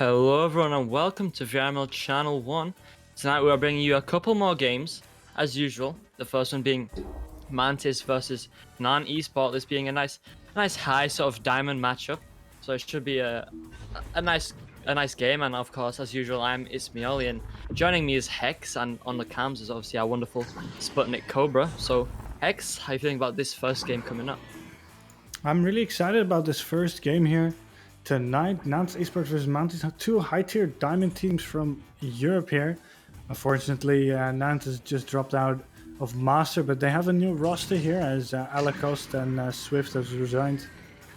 Hello everyone and welcome to VRML Channel 1. Tonight we are bringing you a couple more games, as usual. The first one being Mantis versus Nantes Esport, this being a nice high sort of diamond matchup. So it should be a nice game, and of course, as usual, I'm Ismioli, and joining me is Hex, and on the cams is obviously our wonderful SputnikKobra. So Hex, how are you feeling about this first game coming up? I'm really excited about this first game here tonight. Nantes Esport versus MANTIS, two high-tier diamond teams from Europe here. Unfortunately, Nantes just dropped out of Master, but they have a new roster here as Alacoste and Swift has resigned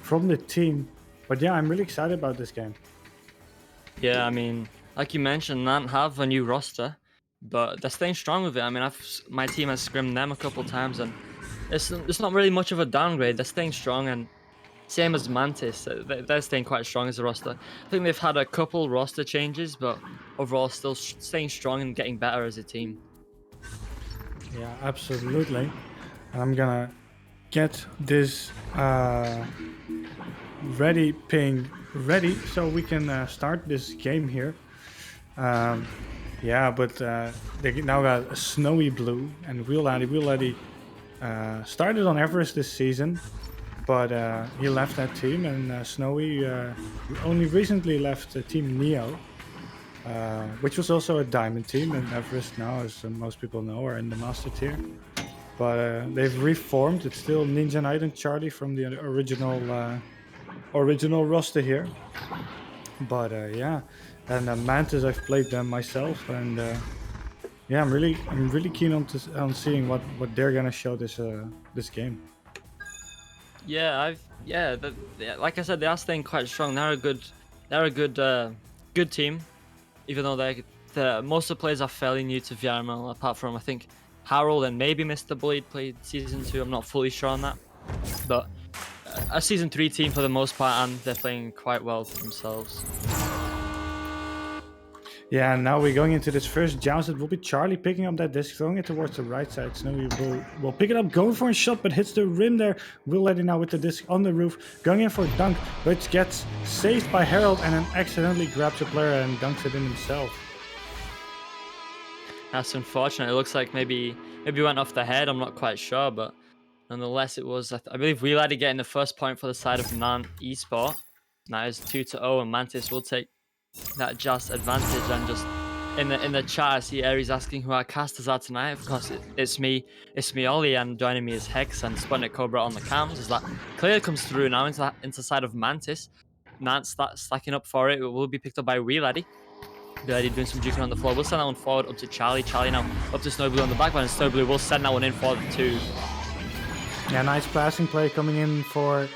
from the team. But yeah, I'm really excited about this game. Yeah, I mean, like you mentioned, Nantes have a new roster, but they're staying strong with it. I mean, my team has scrimmed them a couple times, and it's not really much of a downgrade. They're staying strong, and same as Mantis, they're staying quite strong as a roster. I think they've had a couple roster changes, but overall still staying strong and getting better as a team. Yeah, absolutely. And I'm gonna get this ping ready so we can start this game here. Yeah, but they now got a Snowy Blue and Wheel Addy started on Everest this season, but he left that team, and Snowy only recently left Team Neo, which was also a diamond team, and Everest now, as most people know, are in the master tier. But they've reformed. It's still Ninja Knight and Charlie from the original roster here. But yeah, and Mantis, I've played them myself, and yeah, I'm really keen on seeing what they're gonna show this game. Yeah, like I said, they are staying quite strong. They're a good team, even though most of the players are fairly new to VRML, apart from I think Harold and maybe Mr. Bullied played Season 2. I'm not fully sure on that, but a Season 3 team for the most part, and they're playing quite well for themselves. Yeah, and now we're going into this first joust. It will be Charlie picking up that disc, throwing it towards the right side. Snowy will pick it up, going for a shot, but hits the rim there. Will let it now with the disc on the roof, going in for a dunk, which gets saved by Harold and then accidentally grabs a player and dunks it in himself. That's unfortunate. It looks like maybe went off the head. I'm not quite sure, but nonetheless, it was. I believe we had to get in the first point for the side of Nantes Esport. That is 2-0, and Mantis will take that just advantage. And just in the chat, I see Aries asking who our casters are tonight. Of course, it's me, Ollie, and joining me is Hex and SputnikKobra on the cams. As that clearly comes through now into the side of Mantis. Nantes stacking up for it. It will be picked up by Wheel Addy. Doing some juking on the floor. We'll send that one forward up to Charlie. Charlie now up to Snowblue on the backline, and Snowblue will send that one in for the 2. Yeah, nice passing play coming in from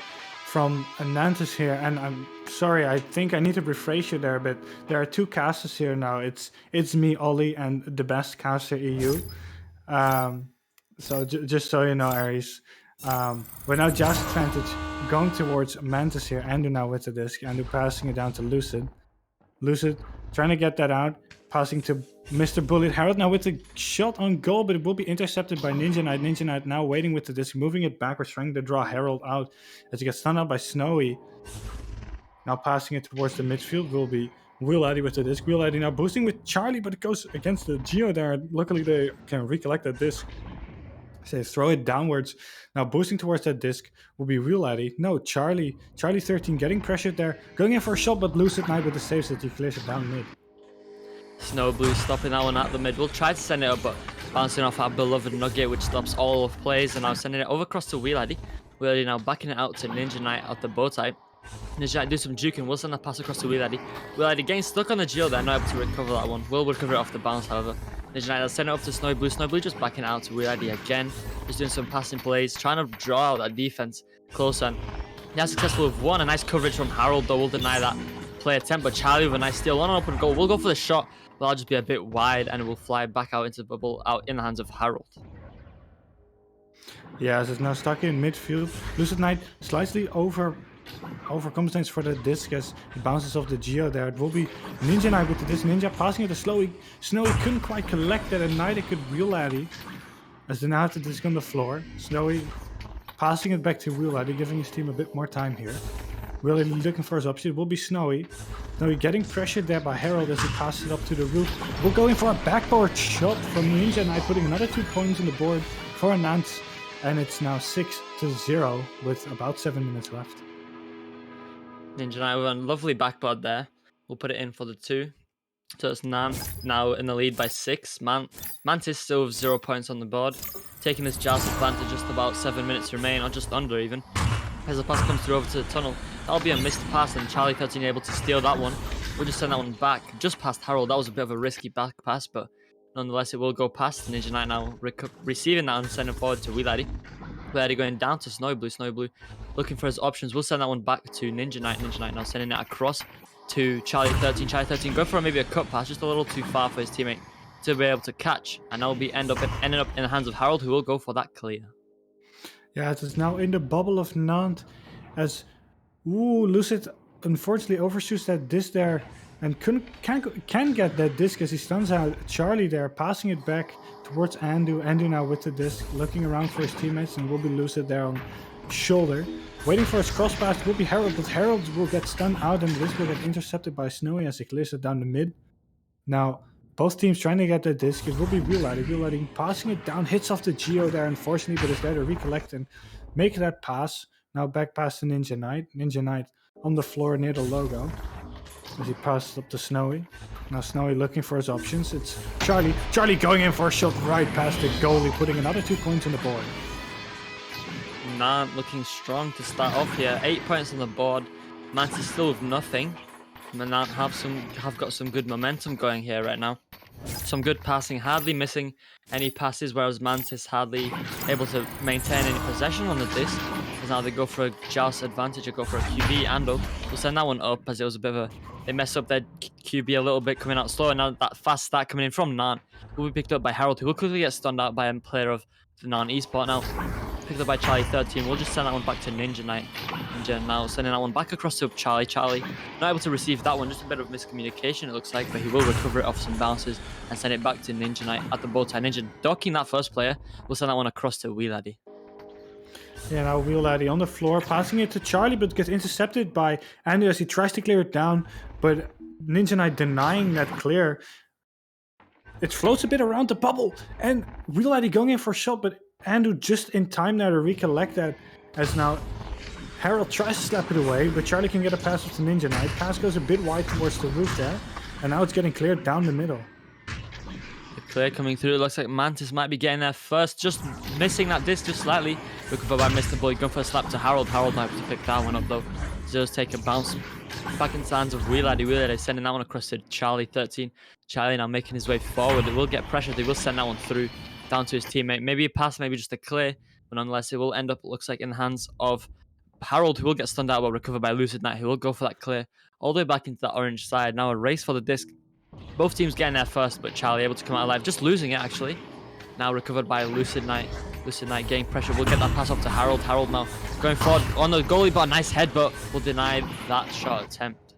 Nantes here. And I'm sorry, I think I need to rephrase you there, but there are two casters here now. It's me, Ollie, and the best caster EU. So just so you know, Aries, we're now just advantage going towards Mantis here. Andu now with the disc. Andu passing it down to Lucid. Lucid trying to get that out, passing to Mr. Bullet. Harold now with the shot on goal, but it will be intercepted by Ninja Knight. Ninja Knight now waiting with the disc, moving it backwards, trying to draw Harold out as he gets stunned out by Snowy. Now passing it towards the midfield will be Wheel Addy with the disc. Wheel Addy now boosting with Charlie, but it goes against the Geo there. Luckily they can recollect that disc. So they throw it downwards. Now boosting towards that disc will be Wheel Addy. No, Charlie 13 getting pressured there. Going in for a shot, but Lucid Knight with the saves that he clears it down mid. Snowblue stopping that one at the mid. We'll try to send it up, but bouncing off our beloved Nugget, which stops all of plays, and now sending it over across to Wheel Addy. Wheel Addy now backing it out to Ninja Knight at the bow tie. Ninja Knight do some juking. We'll send that pass across to Wheel Addy. Wheel Addy getting stuck on the Geo there, not able to recover that one. Will recover it off the bounce, however. Ninja Knight will send it up to Snowblue. Snowblue just backing it out to Wheel Addy again. Just doing some passing plays, trying to draw out that defense closer. And he has successful with one. A nice coverage from Harold, though. Will deny that play attempt, but Charlie with a nice steal on an open goal. We'll go for the shot, but I'll just be a bit wide, and it will fly back out into the bubble, out in the hands of Harold. Yeah, as it's now stuck in midfield. Lucid Knight slightly overcompensates for the disc as it bounces off the Geo there. It will be Ninja Knight with the disc. Ninja passing it to Snowy. Snowy couldn't quite collect that, and neither could Wheel Addy as they now have the disc on the floor. Snowy passing it back to Wheel Addy, giving his team a bit more time here. Really looking for his option. It will be Snowy. Snowy getting pressured there by Harold as he passes it up to the roof. We're going for a backboard shot from Ninja Knight, putting another 2 points on the board for Nantes. And it's now 6-0 with about 7 minutes left. Ninja Knight with a lovely backboard there. We'll put it in for the 2. So it's Nantes now in the lead by 6. Mantis still with 0 points on the board. Taking this joust advantage, just about 7 minutes remain, or just under even. As the pass comes through over to the tunnel, that'll be a missed pass, and Charlie 13 able to steal that one. We'll just send that one back, just past Harold. That was a bit of a risky back pass, but nonetheless, it will go past. Ninja Knight now receiving that and sending forward to Wheelady. Wheelady going down to Snowy Blue, looking for his options. We'll send that one back to Ninja Knight. Ninja Knight now sending it across to Charlie 13. Charlie 13 go for maybe a cut pass, just a little too far for his teammate to be able to catch, and that will be ending up in the hands of Harold, who will go for that clear. Yeah, it is now in the bubble of Nantes as Lucid unfortunately overshoots that disc there and can get that disc as he stuns out Charlie there, passing it back towards Andu. Andu now with the disc, looking around for his teammates, and will be Lucid there on shoulder. Waiting for his cross pass will be Harold, but Harold will get stunned out and this will get intercepted by Snowy as he clears it down the mid. Now, both teams trying to get that disc. It will be Wheelady passing it down, hits off the Geo there unfortunately, but is there to recollect and make that pass. Now back pass to Ninja Knight. Ninja Knight on the floor near the logo as he passes up to Snowy. Now Snowy looking for his options. It's Charlie. Charlie going in for a shot right past the goalie, putting another 2 points on the board. Nantes looking strong to start off here. 8 points on the board. Mantis still with nothing. Nantes have got some good momentum going here right now. Some good passing, hardly missing any passes, whereas Mantis hardly able to maintain any possession on the disc. As now they go for a joust advantage, or go for a QB. Ando will send that one up as it was a bit of they messed up their QB a little bit coming out slow, and now that fast start coming in from Nantes will be picked up by Harold, who will quickly get stunned out by a player of the Nantes Esport. Now picked up by Charlie 13. We'll just send that one back to Ninja Knight. Ninja now sending that one back across to Charlie. Charlie not able to receive that one, just a bit of miscommunication it looks like, but he will recover it off some bounces and send it back to Ninja Knight at the bow tie. Ninja docking that first player. We'll send that one across to Wheelady. Yeah, now Wheelady on the floor, passing it to Charlie, but gets intercepted by Andy as he tries to clear it down, but Ninja Knight denying that clear. It floats a bit around the bubble, and Wheelady going in for a shot, but Andu just in time now to recollect that, as now Harold tries to slap it away, but Charlie can get a pass with the Ninja Knight. Pass goes a bit wide towards the roof there, and now it's getting cleared down the middle. The clear coming through. It looks like Mantis might be getting there first, just missing that disc just slightly. Recovered by Mr. Bully, going for a slap to Harold. Harold might have to pick that one up though. Just take a bounce back in the hands of Wheelady. Wheelady sending that one across to Charlie 13. Charlie now making his way forward. It will get pressure. They will send that one through down to his teammate. Maybe a pass, maybe just a clear, but nonetheless it will end up, looks like, in the hands of Harold, who will get stunned out but recovered by Lucid Knight, who will go for that clear all the way back into that orange side. Now a race for the disc. Both teams getting there first, but Charlie able to come out alive, just losing it actually. Now recovered by Lucid Knight. Lucid Knight getting pressure. We'll get that pass off to Harold. Harold now going forward on the goalie, but a nice head, but will deny that shot attempt.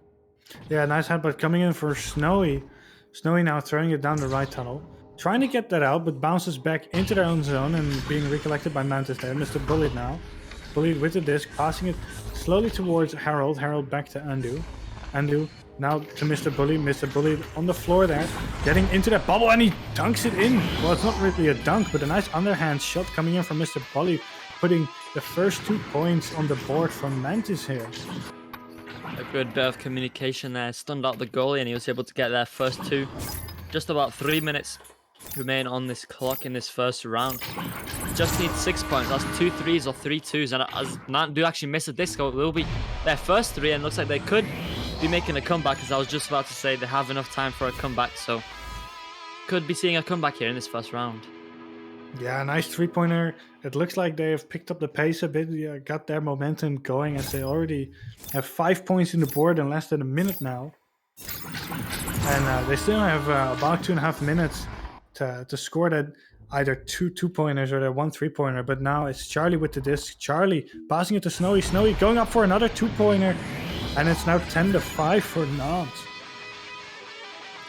Yeah, nice headbutt coming in for Snowy. Snowy now throwing it down the right tunnel. Trying to get that out, but bounces back into their own zone and being recollected by Mantis there. Mr. Bullied now. Bullied with the disc, passing it slowly towards Harold. Harold back to Andu. Andu now to Mr. Bully. Mr. Bully on the floor there, getting into that bubble, and he dunks it in. Well, it's not really a dunk, but a nice underhand shot coming in from Mr. Bully, putting the first 2 points on the board from Mantis here. A good bit of communication there. Stunned out the goalie, and he was able to get their first 2. Just about 3 minutes remain on this clock in this first round. Just need 6 points. That's 2 threes or 3 twos, and as Nantes do actually miss a disco, it will be their first 3, and looks like they could be making a comeback, as I was just about to say they have enough time for a comeback, so could be seeing a comeback here in this first round. Yeah, nice 3-pointer. It looks like they have picked up the pace a bit, got their momentum going, as they already have 5 points in the board in less than a minute now. And they still have about 2.5 minutes to score that either 2 2-pointers or that 1 3-pointer. But now it's Charlie with the disc. Charlie passing it to Snowy. Snowy going up for another 2-pointer. And it's now 10-5 for Nantes.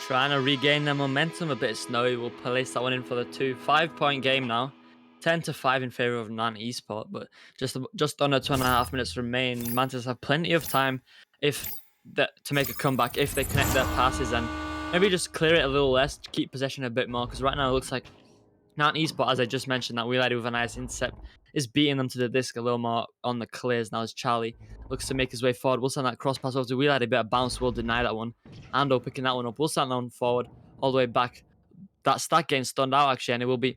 Trying to regain their momentum a bit. Snowy will place that one in for the 2. 5-point game now. 10-5 in favor of Esport, but just under 2.5 minutes remain. Mantis have plenty of time to make a comeback if they connect their passes and maybe just clear it a little less, keep possession a bit more. Because right now it looks like Esport, as I just mentioned, that wheel with a nice intercept is beating them to the disc a little more on the clears now as Charlie looks to make his way forward. We'll send that cross pass over to Wheelady, a bit of bounce, will deny that one. Ando picking that one up. We'll send that one forward all the way back. That stack getting stunned out actually, and it will be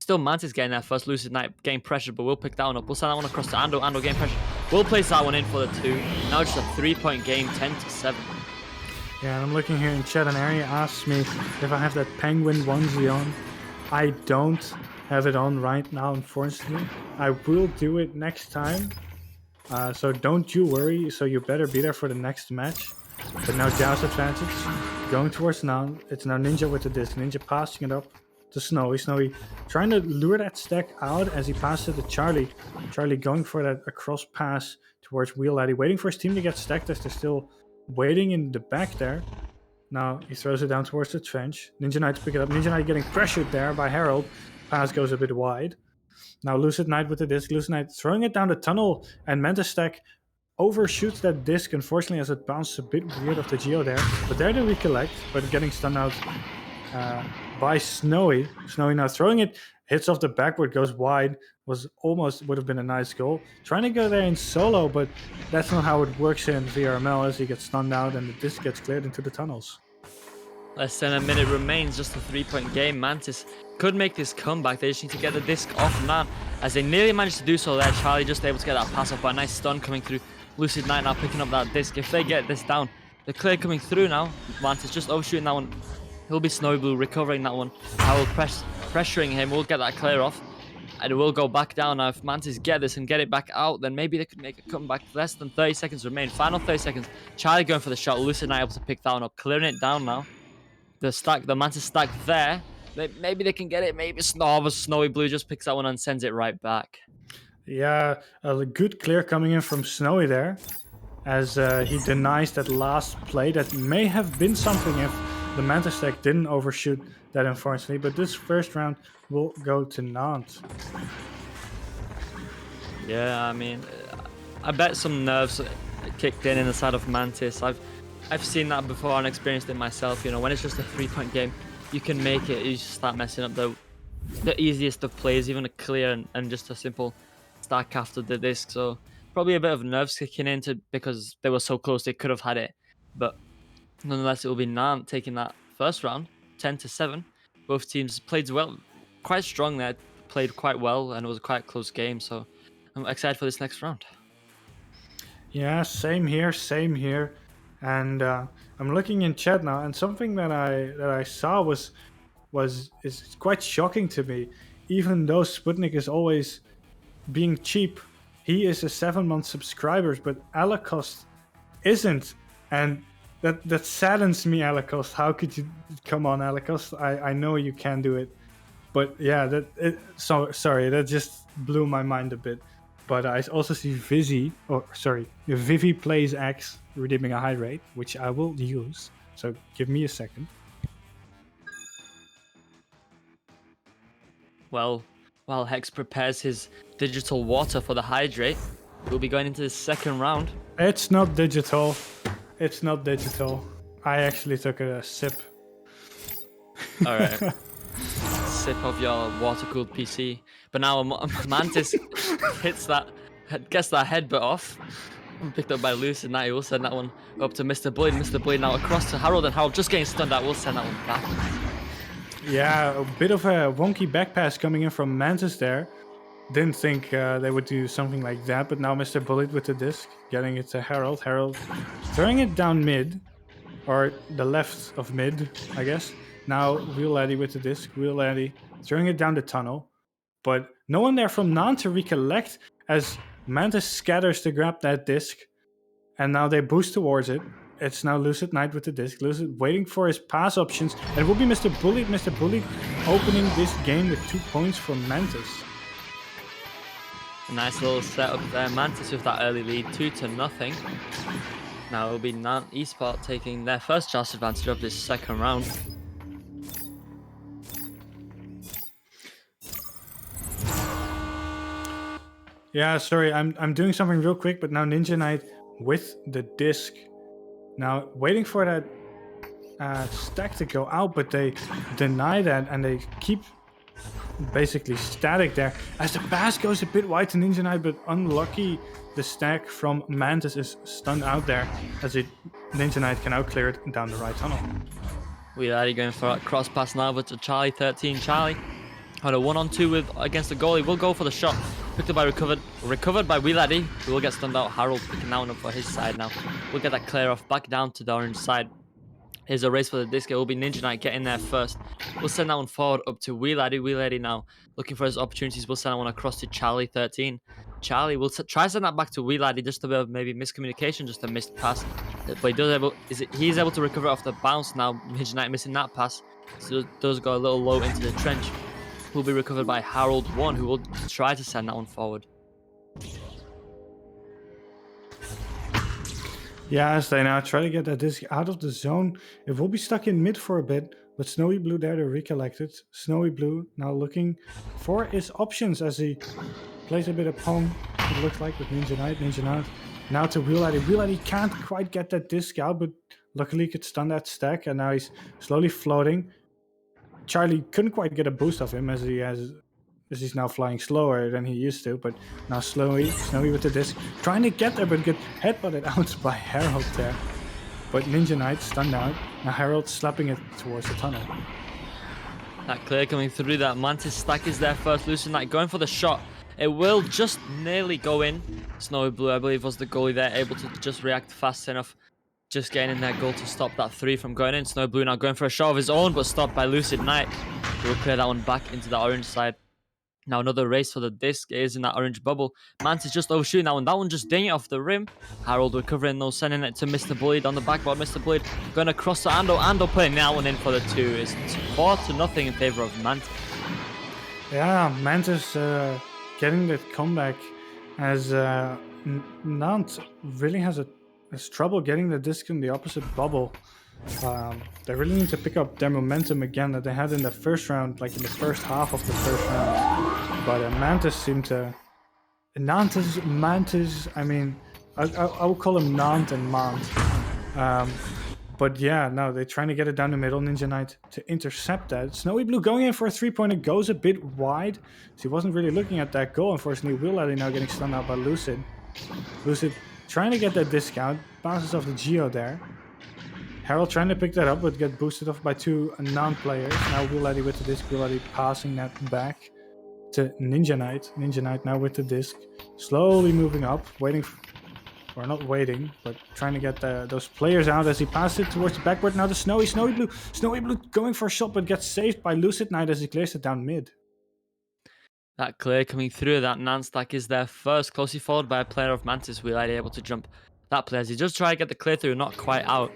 still Mantis getting there first. Lucid Knight getting pressure, but we'll pick that one up. We'll send that one across to Ando. Ando getting pressure. We'll place that one in for the 2. Now it's just a 3-point game, 10-7. Yeah, and I'm looking here in chat, and Ari asks me if I have that penguin onesie on. I don't have it on right now, unfortunately. I will do it next time. So don't you worry. So you better be there for the next match. But now Jao's advantage. Going towards Nan. It's now Ninja with the disc. Ninja passing it up to Snowy. Snowy trying to lure that stack out as he passes it to Charlie. Charlie going for that across pass towards Wheel Laddie. Waiting for his team to get stacked as they're still waiting in the back there. Now he throws it down towards the trench. Ninja Knight to pick it up. Ninja Knight getting pressured there by Harold. Pass goes a bit wide. Now Lucid Knight with the disc. Lucid Knight throwing it down the tunnel. And Mantis stack overshoots that disc, unfortunately, as it bounces a bit weird off the Geo there. But there they recollect, but getting stunned out by Snowy. Snowy now throwing it. Hits off the backward, goes wide. Would have been a nice goal. Trying to go there in solo, but that's not how it works in VRML, as he gets stunned out and the disc gets cleared into the tunnels. Less than a minute remains, just a 3-point game. Mantis could make this comeback. They just need to get the disc off Nan, as they nearly managed to do so there. Charlie just able to get that pass off by a nice stun coming through. Lucid Knight now picking up that disc. If they get this down, the clear coming through now. Mantis just overshooting that one. He'll be Snowy Blue recovering that one. I will pressuring him. We'll get that clear off. And it will go back down. Now, if Mantis get this and get it back out, then maybe they could make a comeback. Less than 30 seconds remain. Final 30 seconds. Charlie going for the shot. Lucid Knight able to pick that one up. Clearing it down now. The Mantis stack there. Maybe they can get it. Maybe Snowy Blue just picks that one and sends it right back. Yeah, a good clear coming in from Snowy there, as he denies that last play. That may have been something if the Mantis stack didn't overshoot that, unfortunately. But this first round will go to Nantes. Yeah, I mean, I bet some nerves kicked in the side of Mantis. I've seen that before and experienced it myself. You know, when it's just a 3-point game, you can make it. You just start messing up the easiest of plays, even a clear and just a simple stack after the disc. So probably a bit of nerves kicking into because they were so close they could have had it. But nonetheless, it will be Nantes taking that first round, 10-7. Both teams played well, quite strong there, played quite well, and it was a quite close game. So I'm excited for this next round. Yeah, same here. And I'm looking in chat now, and something that I saw is quite shocking to me. Even though Sputnik is always being cheap, he is a 7-month subscriber, but Alacost isn't, and that saddens me, Alacost. How could you come on, Alacost? I know you can do it, but yeah, sorry, that just blew my mind a bit. But I also see Vivi plays X redeeming a high rate, which I will use. So give me a second. Well, while Hex prepares his digital water for the hydrate, we'll be going into the second round. It's not digital. I actually took a sip. All right. Sip of your water-cooled PC. But now Mantis gets that headbutt off. Picked up by Lucid Knight. We'll send that one up to Mr. Bullied. Mr. Bullied now across to Harold, and Harold just getting stunned out. We'll send that one back. Yeah, a bit of a wonky back pass coming in from Mantis there. Didn't think they would do something like that, but now Mr. Bullied with the disc, getting it to Harold. Harold throwing it down mid, or the left of mid, I guess. Now Wheel Laddie with the disc. Wheel Laddie throwing it down the tunnel, but no one there from Nantes to recollect as Mantis scatters to grab that disc, and now they boost towards it. It's now Lucid Knight with the disc. Lucid waiting for his pass options, and it will be Mr. Bullied. Mr. Bullied opening this game with 2 points for Mantis. A nice little setup there. Mantis with that early lead, 2-0. Now it will be Nantes Esport taking their first chance advantage of this second round. Yeah, sorry, I'm doing something real quick, but now Ninja Knight with the disc. Now waiting for that stack to go out, but they deny that and they keep basically static there. As the pass goes a bit wide to Ninja Knight, but unlucky the stack from Mantis is stunned out there as Ninja Knight can now clear it down the right tunnel. We're already going for a cross pass now, but to Charlie 13. Charlie had a 1-on-2 with against the goalie. Will go for the shot. Picked up by recovered by Wheeladdy, who will get stunned out. Harold picking that one up for his side now. We'll get that clear off back down to the orange side. Here's a race for the disc. It will be Ninja Knight getting there first. We'll send that one forward up to Wheeladdy. Wheeladdy now looking for his opportunities. We'll send that one across to Charlie 13. Charlie will try to send that back to Wheeladdy. Just a bit of maybe miscommunication, just a missed pass. But he's able to recover off the bounce now. Ninja Knight missing that pass. So it does go a little low into the trench. Will be recovered by Harold 1, who will try to send that one forward. Yeah, as they now try to get that disc out of the zone, it will be stuck in mid for a bit, but Snowy Blue there to recollect it. Snowy Blue now looking for his options as he plays a bit of pong, it looks like, with Ninja Knight. Ninja Knight now to Wheeladdy. Wheeladdy can't quite get that disc out, but luckily he could stun that stack, and now he's slowly floating. Charlie couldn't quite get a boost off him as he's now flying slower than he used to, but now Snowy with the disc, trying to get there, but get headbutted out by Harold there. But Ninja Knight stunned out, now Harold slapping it towards the tunnel. That clear coming through, that Mantis stack is there first. Lucid Knight going for the shot. It will just nearly go in. Snowy Blue, I believe, was the goalie there, able to just react fast enough. Just getting in that goal to stop that 3 from going in. Snowy Blue now going for a shot of his own, but stopped by Lucid Knight. He will clear that one back into the orange side. Now another race for the disc is in that orange bubble. Mantis just overshooting that one. That one just dinging off the rim. Harold recovering though, sending it to Mr. Bullied on the backboard. Mr. Bullied going across to Ando. Ando putting that one in for the 2. It's 4-0 in favor of Mantis. Yeah, Mantis getting that comeback as Nantes really has trouble getting the disc in the opposite bubble. They really need to pick up their momentum again that they had in the first round, like in the first half of the first round. But Mantis seemed to... Mantis, I mean, I will call him Nantes and Mant. But yeah, no, they're trying to get it down the middle. Ninja Knight to intercept that. Snowy Blue going in for a 3-pointer, goes a bit wide. So he wasn't really looking at that goal. Unfortunately, Wheeladdy now getting stunned out by Lucid. Lucid trying to get that discount, bounces off the Geo there. Harold trying to pick that up, but get boosted off by 2 non-players. Now Wheeladdy with the disc, Wheeladdy passing that back to Ninja Knight. Ninja Knight now with the disc, slowly moving up, waiting, or not waiting, but trying to get those players out as he passes it towards the backboard. Now the Snowy Blue going for a shot, but gets saved by Lucid Knight as he clears it down mid. That clear coming through, that Nan stack is there first, closely followed by a player of Mantis. Wheeladdy able to jump that player as he just try to get the clear through, not quite out.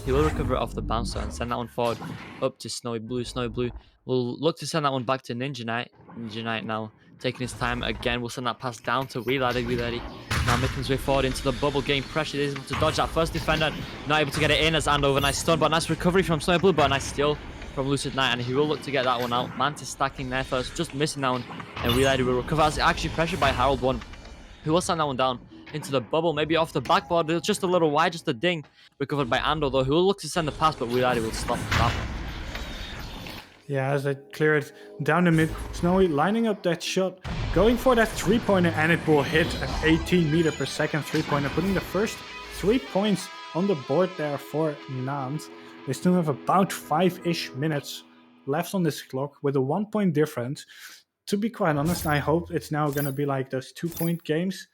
He will recover it off the bouncer and send that one forward up to Snowy Blue. Snowy Blue will look to send that one back to Ninja Knight. Ninja Knight now taking his time again. We'll send that pass down to Wheeladdy. Wheeladdy now making his way forward into the bubble, getting pressure. He's able to dodge that first defender. Not able to get it in as Andover. Nice stun, but nice recovery from Snowy Blue, but a nice steal from Lucid Knight, and he will look to get that one out. Mantis stacking there first, just missing that one, and Wheeladdy will recover as actually pressured by Harold 1, who will send that one down into the bubble, maybe off the backboard, just a little wide, just a ding. Recovered by Ando though, who will look to send the pass, but Wheeladdy will stop that one. Yeah, as they clear it down the mid, Snowy lining up that shot, going for that 3-pointer, and it will hit an 18 meter per second 3-pointer, putting the first 3 points on the board there for Nantes. They still have about 5-ish minutes left on this clock with a 1-point difference. To be quite honest, I hope it's now going to be like those 2-point games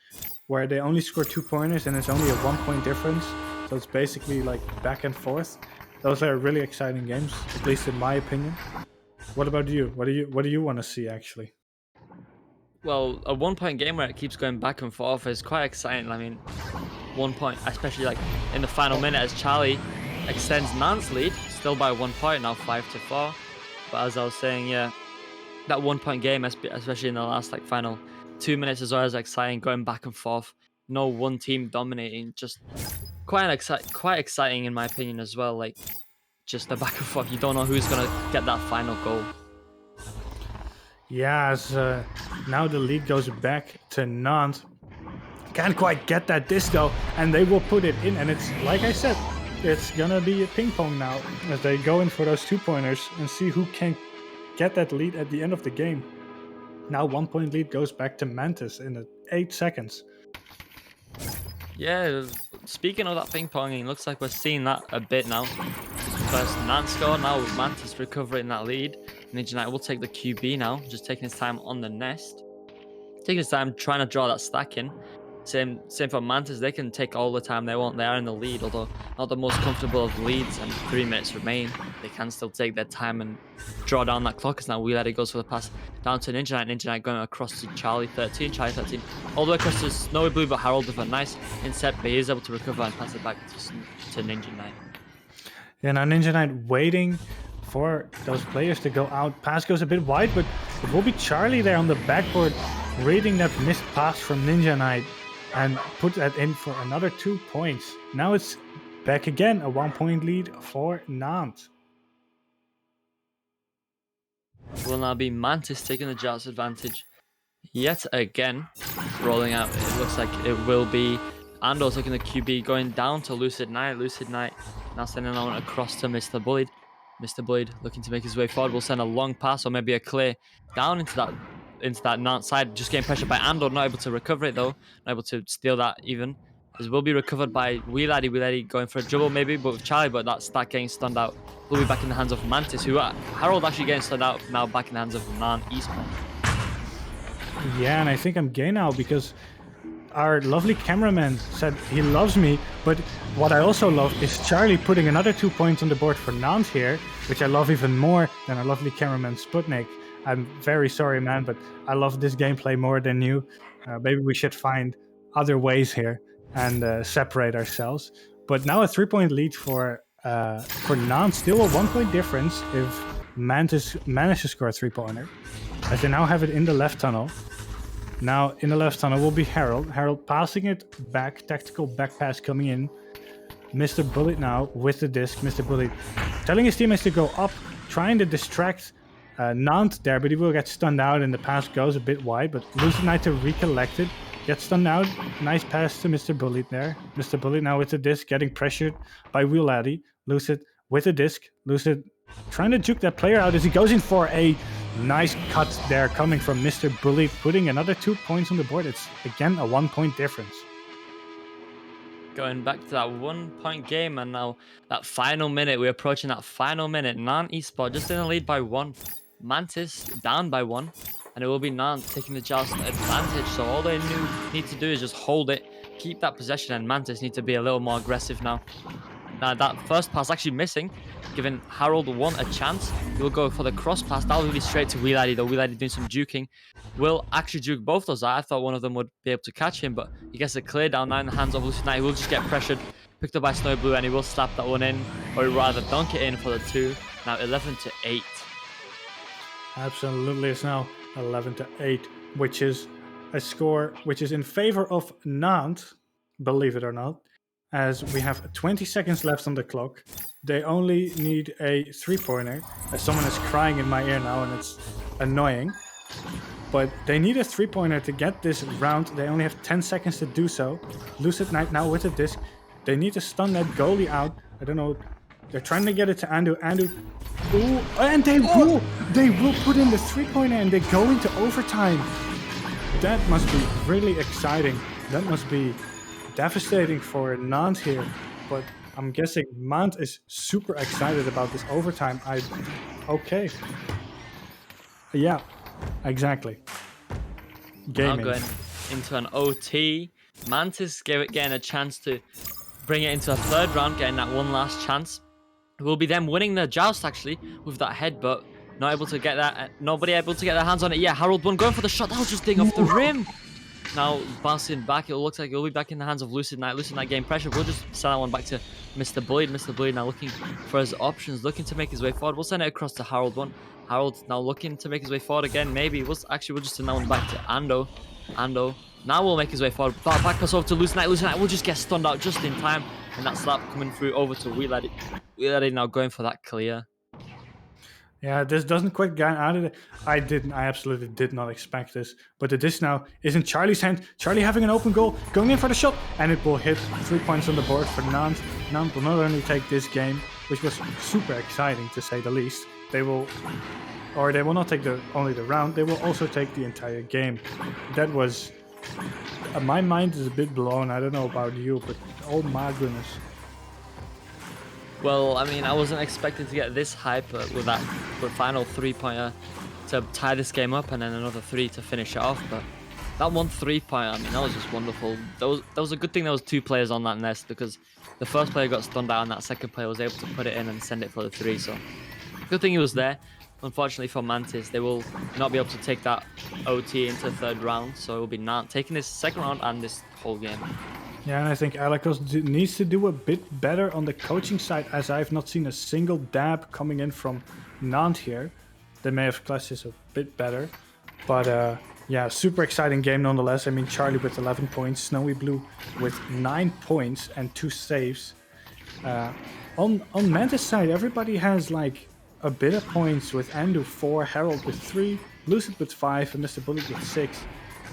where they only score 2 pointers and it's only a 1-point difference. So it's basically like back and forth. Those are really exciting games, at least in my opinion. What about you? What do you want to see actually? Well, a 1-point game where it keeps going back and forth is quite exciting. I mean, 1 point, especially like in the final minute as Charlie extends Nantes' lead, still by 1 point, now 5-4. But as I was saying, yeah, that 1-point game, especially in the last like final 2 minutes, is always exciting, going back and forth. No one team dominating, just quite exciting in my opinion as well. Like just the back and forth, you don't know who's gonna get that final goal. Yeah, as now the lead goes back to Nantes. Can't quite get that disc though, and they will put it in, and it's like I said, it's gonna be a ping pong now as they go in for those 2-pointers and see who can get that lead at the end of the game. Now 1-point lead goes back to Mantis in 8 seconds. Yeah, speaking of that ping ponging, looks like we're seeing that a bit now. First Nantes score, now Mantis recovering that lead. Ninja Knight will take the QB now, just taking his time on the nest. Taking his time trying to draw that stack in. Same for Mantis, they can take all the time they want. They are in the lead, although not the most comfortable of leads, and 3 minutes remain. They can still take their time and draw down that clock, as now Wheeladdy goes for the pass down to Ninja Knight. Ninja Knight going across to Charlie 13, all the way across to Snowy Blue, but Harold with a nice inset, but he is able to recover and pass it back to Ninja Knight. Yeah, now Ninja Knight waiting for those players to go out. Pass goes a bit wide, but it will be Charlie there on the backboard reading that missed pass from Ninja Knight and put that in for another 2 points. Now it's back again, a 1-point lead for Nantes. Will now be Mantis taking the Jouts advantage yet again. Rolling out, it looks like it will be Ando taking the QB, going down to Lucid Knight. Lucid Knight now sending on across to Mr. Bullied. Mr. Bullied looking to make his way forward. Will send a long pass or maybe a clear down into that Nantes side. Just getting pressured by Ando, not able to recover it though. Not able to steal that even. This will be recovered by Wheeladdy. Wheeladdy going for a dribble maybe, but with Charlie, but that stack getting stunned out. Will be back in the hands of Mantis, who Harold actually getting stunned out, now back in the hands of Esport. Yeah, and I think I'm gay now because our lovely cameraman said he loves me, but what I also love is Charlie putting another 2 points on the board for Nantes here, which I love even more than our lovely cameraman Sputnik. I'm very sorry, man, but I love this gameplay more than you. Maybe we should find other ways here and separate ourselves. But now a 3-point lead for Nantes, still a 1-point difference if Mantis manages to score a 3-pointer, as they now have it in the left tunnel. Now in the left tunnel will be Harold. Harold passing it back, tactical back pass coming in. Mr. Bullet now with the disc. Mr. Bullet telling his teammates to go up, trying to distract Nantes there, but he will get stunned out and the pass goes a bit wide, but Lucid Knight to recollect it. Gets stunned out. Nice pass to Mr. Bullet there. Mr. Bullet now with the disc, getting pressured by Wheeladdy. Lucid with the disc. Lucid trying to juke that player out as he goes in for a nice cut there coming from Mr. Bullet, putting another 2 points on the board. It's again a 1-point difference. Going back to that 1-point game, and now that final minute, we're approaching that final minute. Nantes Esport just in the lead by 1. Mantis down by 1. And it will be Nantes taking the Jouts advantage. So all they need to do is just hold it, keep that possession, and Mantis need to be a little more aggressive now. Now that first pass actually missing, giving Harold 1 a chance. He will go for the cross pass. That will be straight to Wheeladdy, though. Wheeladdy doing some juking. Will actually juke both those. I thought one of them would be able to catch him, but he gets a clear down now in the hands of Lucid Knight. He will just get pressured, picked up by Snow Blue, and he will slap that one in, or rather dunk it in for the 2. Now 11-8. Absolutely, it's now 11-8, which is a score which is in favor of Nantes, believe it or not, as we have 20 seconds left on the clock. They only need a 3-pointer, as someone is crying in my ear now and it's annoying. But they need a 3-pointer to get this round. They only have 10 seconds to do so. Lucid Knight now with the disc. They need to stun that goalie out. I don't know. They're trying to get it to Andu. Andu. Ooh, and they will put in the 3-pointer and they go into overtime. That must be really exciting. That must be devastating for Nantes here. But I'm guessing Nantes is super excited about this overtime. Okay. Yeah, exactly. Gaming. Now going into an OT. Mantis getting a chance to bring it into a 3rd round, getting that one last chance. It will be them winning the joust actually with that headbutt. Not able to get that. Nobody able to get their hands on it. Yeah, Harold 1 going for the shot. That was just thing off the rim. Now bouncing back. It looks like it'll be back in the hands of Lucid Knight. Lucid Knight getting pressure. We'll just send that one back to Mr. Bullied. Mr. Bullied now looking for his options, looking to make his way forward. We'll send it across to Harold 1. Harold now looking to make his way forward again. Maybe we'll just send that one back to Ando. Ando now will make his way forward. Back pass over to Lucid Knight. Lucid Knight will just get stunned out just in time. And that slap coming through over to Wheeladdy. Wheeladdy now going for that clear. Yeah, this doesn't quite get out of it. I absolutely did not expect this. But the disc now is in Charlie's hand. Charlie having an open goal, going in for the shot, and it will hit 3 points on the board for Nantes. Nantes will not only take this game, which was super exciting to say the least. They will not take only the round. They will also take the entire game. That was my mind is a bit blown. I don't know about you, but oh my goodness. Well, I mean, I wasn't expecting to get this hype with that final 3-pointer to tie this game up and then another 3 to finish it off. But that one 3-pointer, I mean, that was just wonderful. That was a good thing there was 2 players on that nest, because the first player got stunned out and that second player was able to put it in and send it for the 3. So good thing he was there. Unfortunately for Mantis, they will not be able to take that OT into the 3rd round. So it will be Nantes taking this 2nd round and this whole game. Yeah, and I think Alakos needs to do a bit better on the coaching side, as I've not seen a single dab coming in from Nantes here. They may have classed this a bit better, but yeah, super exciting game nonetheless. I mean, Charlie with 11 points, Snowy Blue with 9 points and 2 saves. On Mantis' side, everybody has like a bit of points, with Andu 4, Harold with 3, Lucid with 5, and Mr. Bullet with 6,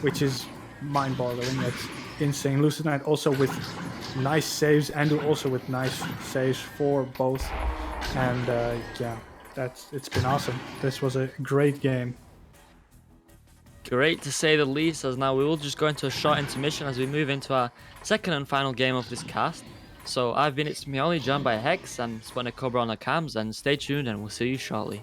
which is mind-boggling. That's insane. Lucid Knight also with nice saves, Andu also with nice saves for both, and yeah, it's been awesome. This was a great game. Great to say the least, as now we will just go into a short intermission as we move into our 2nd and final game of this cast. So I've been It's Me Only, joined by Hex and SputnikKobra on the cams, and stay tuned and we'll see you shortly.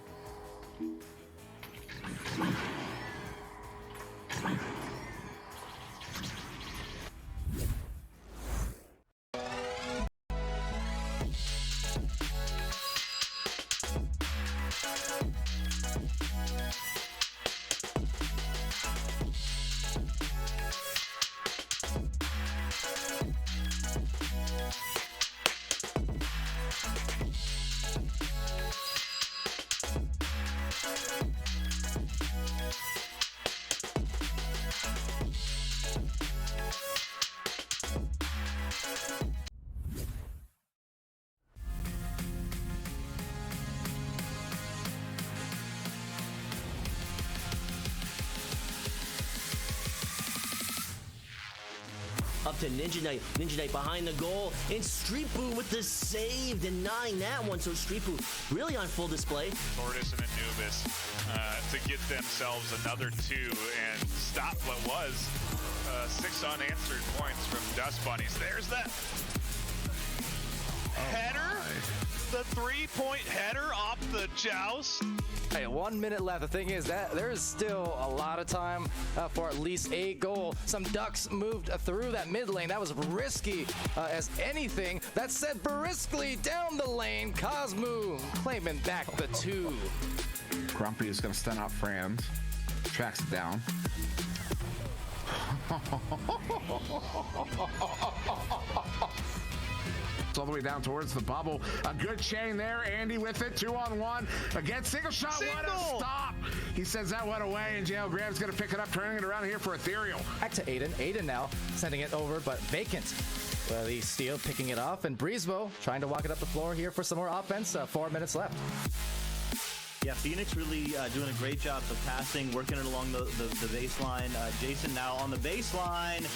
Up to Ninja Knight. Ninja Knight behind the goal. And Street Boo with the save, denying that one. So Street Boo really on full display. Tortoise and Anubis to get themselves another 2 and stop what was 6 unanswered points from Dust Bunnies. There's that header. The 3-point header off the joust. Hey, 1 minute left. The thing is that there is still a lot of time for at least a goal. Some Ducks moved through that mid lane. That was risky as anything. That said, briskly down the lane, Cosmo claiming back the 2. Grumpy is going to stun out Franz. Tracks it down. All the way down towards the bubble. A good chain there. Andy with it. 2-on-1. Again, single shot. What a stop. He sends that one away, and Jail Graham's going to pick it up, turning it around here for Ethereal. Back to Aiden. Aiden now sending it over, but vacant. Well, the Steel picking it off, and Breezebo trying to walk it up the floor here for some more offense. 4 minutes left. Yeah, Phoenix really doing a great job of passing, working it along the baseline. Jason now on the baseline.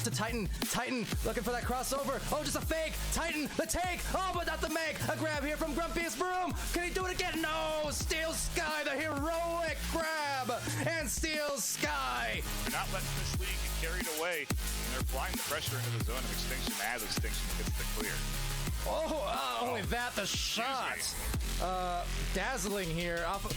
To Titan. Titan looking for that crossover. Oh, just a fake. Titan, the take. Oh, but not the make. A grab here from Grumpiest Broom. Can he do it again? No. Steel Sky, the heroic grab. And Steel Sky. They're not letting this league get carried away, and they're applying the pressure into the zone of extinction as extinction gets the clear. Oh, only that, the shot. Dazzling here. Off of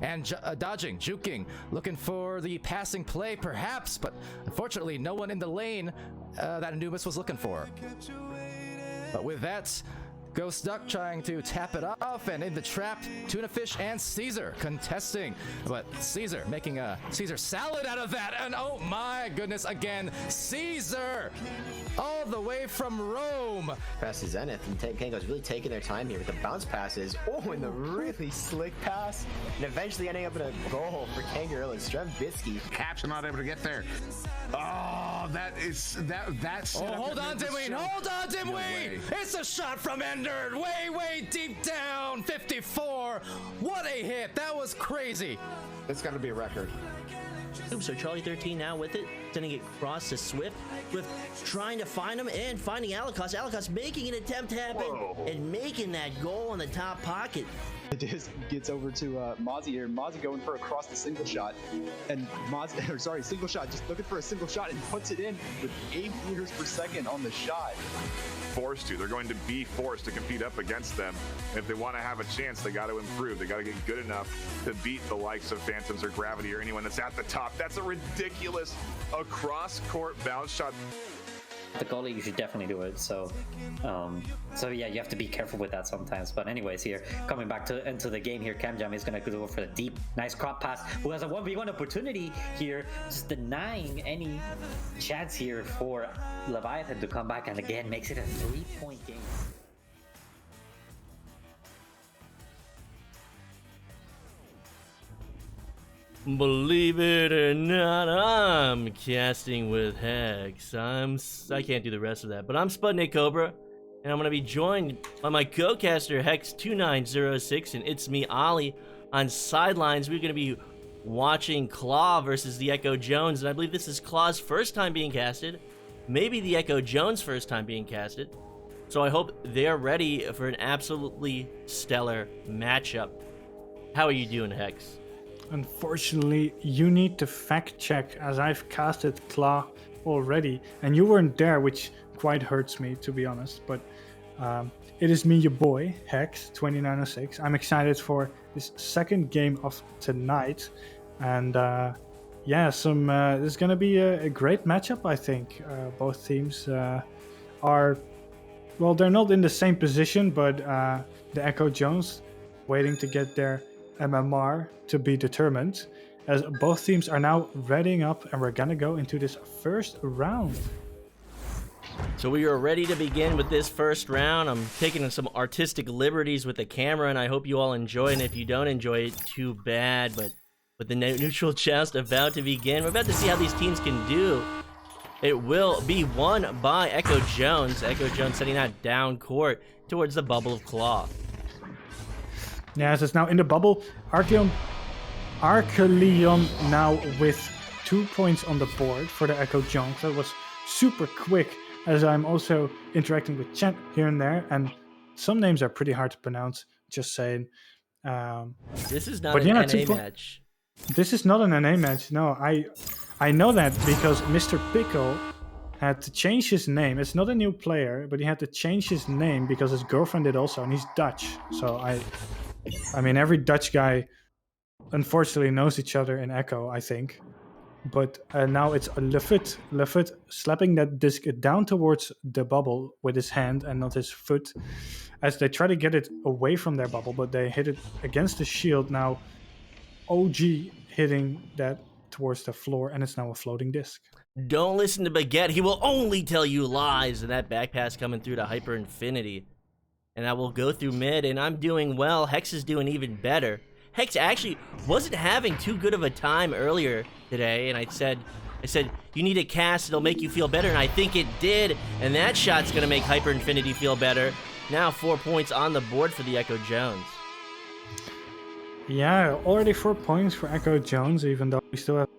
and dodging, juking, looking for the passing play perhaps, but unfortunately no one in the lane that Anubis was looking for. But with that, Ghost Duck trying to tap it off, and in the trap, Tuna Fish and Caesar contesting. But Caesar making a Caesar salad out of that, and oh my goodness, again, Caesar! All the way from Rome. Pass to Zenith, and Kango's really taking their time here with the bounce passes. Oh, and the really slick pass, and eventually ending up in a goal for Kangaroo and Strembitsky. Caps are not able to get there. Oh, that's Oh, hold on, Dimwee! Hold on, Dimwee! It's a shot from Ender, way deep down, 54. What a hit! That was crazy. It's got to be a record. So Charlie 13 now with it, sending it across to Swift. Swift trying to find him and finding Alikos. Alikos making an attempt happen and making that goal in the top pocket. The disc gets over to Mozzie here. Mozzie going for a cross to single shot, and single shot, just looking for a single shot and puts it in with 8 meters per second on the shot. They're going to be forced to compete up against them. If they want to have a chance, they got to improve. They got to get good enough to beat the likes of Phantoms or Gravity or anyone that's at the top. That's a ridiculous across-court bounce shot. The goalie, you should definitely do it. So yeah, you have to be careful with that sometimes. But anyways, here coming back into the game here, Camjam is gonna go for the deep, nice crop pass. Who has a 1v1 opportunity here, just denying any chance here for Leviathan to come back, and again makes it a 3-point game. Believe it or not, I'm casting with Hex. I can't do the rest of that, but I'm SputnikKobra, and I'm gonna be joined by my co-caster Hex2906, and it's me, Ollie. On sidelines, we're gonna be watching KLAW versus the Echo Jones, and I believe this is KLAW's first time being casted, maybe the Echo Jones' first time being casted. So I hope they're ready for an absolutely stellar matchup. How are you doing, Hex? Unfortunately, you need to fact check, as I've casted KLAW already, and you weren't there, which quite hurts me, to be honest. But it is me, your boy, Hex2906. I'm excited for this second game of tonight, and yeah, this is gonna be a great matchup. I think both teams are, well, they're not in the same position, but the Echo Jones waiting to get their MMR to be determined, as both teams are now readying up, and we're gonna go into this first round. So we are ready to begin with this first round. I'm taking some artistic liberties with the camera, and I hope you all enjoy, and if you don't enjoy it, too bad. But with the neutral joust about to begin, we're about to see how these teams can do. It will be won by Echo Jones. Echo Jones setting that down court towards the bubble of KLAW. Yeah, so it's now in the bubble. Archeleon now with 2 points on the board for the Echo Jones. That was super quick, as I'm also interacting with chat here and there, and some names are pretty hard to pronounce, just saying. This is not an NA match. This is not an NA match, no. I know that because Mr. Pickle had to change his name. It's not a new player, but he had to change his name because his girlfriend did also, and he's Dutch. So I mean, every Dutch guy, unfortunately, knows each other in Echo, I think. But now it's Lefut slapping that disc down towards the bubble with his hand and not his foot, as they try to get it away from their bubble, but they hit it against the shield. Now OG hitting that towards the floor, and it's now a floating disc. Don't listen to Baguette. He will only tell you lies. And that back pass coming through to Hyper Infinity. And I will go through mid, and I'm doing well. Hex is doing even better. Hex actually wasn't having too good of a time earlier today, and I said, you need a cast, it'll make you feel better, and I think it did. And that shot's gonna make Hyper Infinity feel better. Now 4 points on the board for the Echo Jones. Yeah, already 4 points for Echo Jones, even though we still have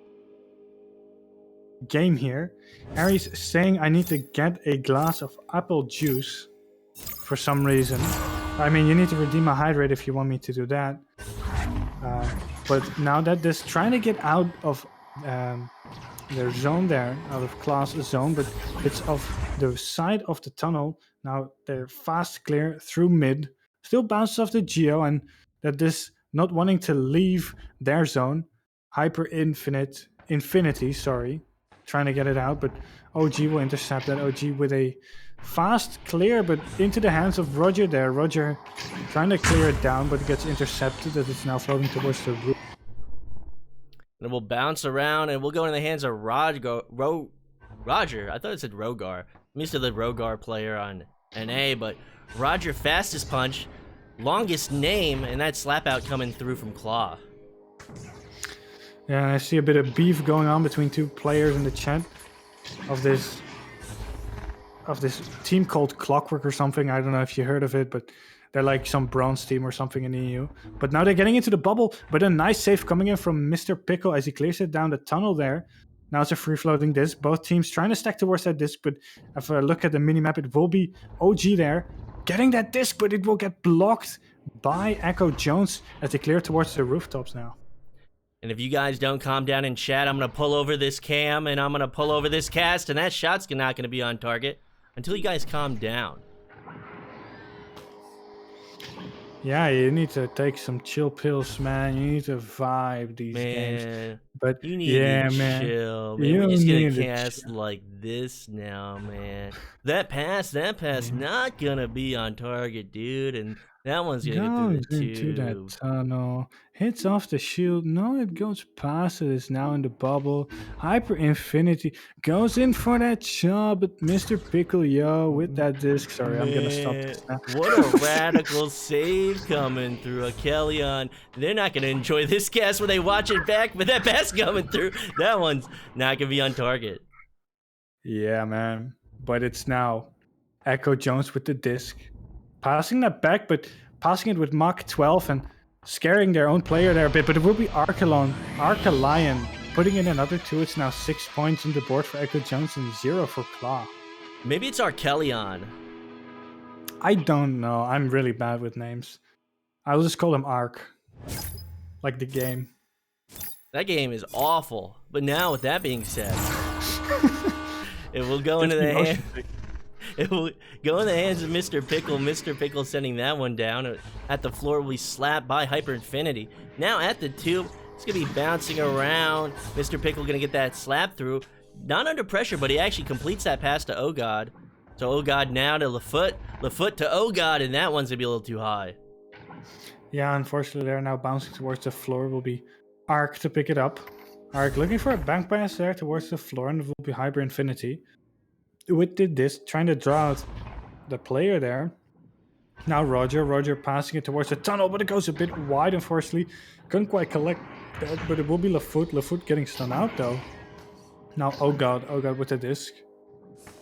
game here. Aries saying I need to get a glass of apple juice for some reason. I mean, you need to redeem a hydrate if you want me to do that. But now that this trying to get out of their zone there, out of KLAW's zone, but it's off the side of the tunnel. Now they're fast clear through mid. Still bounces off the Geo, and that this not wanting to leave their zone. Infinity, sorry, trying to get it out, but OG will intercept that. OG with a fast clear, but into the hands of Roger there. Roger trying to clear it down, but it gets intercepted as it's now floating towards the roof. And it will bounce around, and we'll go in the hands of Roger. I thought it said Rogar. I'm used to the Rogar player on NA, but Roger, fastest punch, longest name, and that slap out coming through from KLAW. Yeah, I see a bit of beef going on between two players in the chat of this team called Clockwork or something. I don't know if you heard of it, but they're like some bronze team or something in the EU. But now they're getting into the bubble, but a nice save coming in from Mr. Pickle as he clears it down the tunnel there. Now it's a free-floating disc. Both teams trying to stack towards that disc, but if I look at the minimap, it will be OG there getting that disc, but it will get blocked by Echo Jones as they clear towards the rooftops now. And if you guys don't calm down in chat, I'm going to pull over this cam and I'm going to pull over this cast, and that shot's not going to be on target until you guys calm down. Yeah, you need to take some chill pills, man. You need to vibe these games. But you need to chill, man. We're just going to cast like this now, man. That pass not going to be on target, dude. And that one's going to get into that tunnel. Hits off the shield. No, it goes past it. It's now in the bubble. Hyper Infinity goes in for that shot, but Mr. Pickle, with that disc. Sorry, I'm going to stop this now. What a radical save coming through. A KLAW. They're not going to enjoy this cast when they watch it back, but that pass coming through, that one's not going to be on target. Yeah, man. But it's now Echo Jones with the disc. Passing that back, but passing it with Mach 12 and scaring their own player there a bit. But it will be Arcalion putting in another 2. It's now 6 points on the board for Echo Jones and 0 for KLAW. Maybe it's Arcalion. I don't know. I'm really bad with names. I'll just call him Arc. Like the game. That game is awful. But now, with that being said, it will go into the hand. It will go in the hands of Mr. Pickle. Mr. Pickle sending that one down. At the floor will be slapped by Hyper Infinity. Now at the tube, it's going to be bouncing around. Mr. Pickle going to get that slap through. Not under pressure, but he actually completes that pass to OGod. So OGod now to LaFoot. LaFoot to OGod, and that one's going to be a little too high. Yeah, unfortunately, they're now bouncing towards the floor. Will be Arc to pick it up. Arc looking for a bank pass there towards the floor, and it will be Hyper Infinity. With the disc, trying to draw out the player there. Now Roger passing it towards the tunnel, but it goes a bit wide, unfortunately. Couldn't quite collect that, but it will be LaFoot. LaFoot getting stunned out, though. Now OGod with the disc.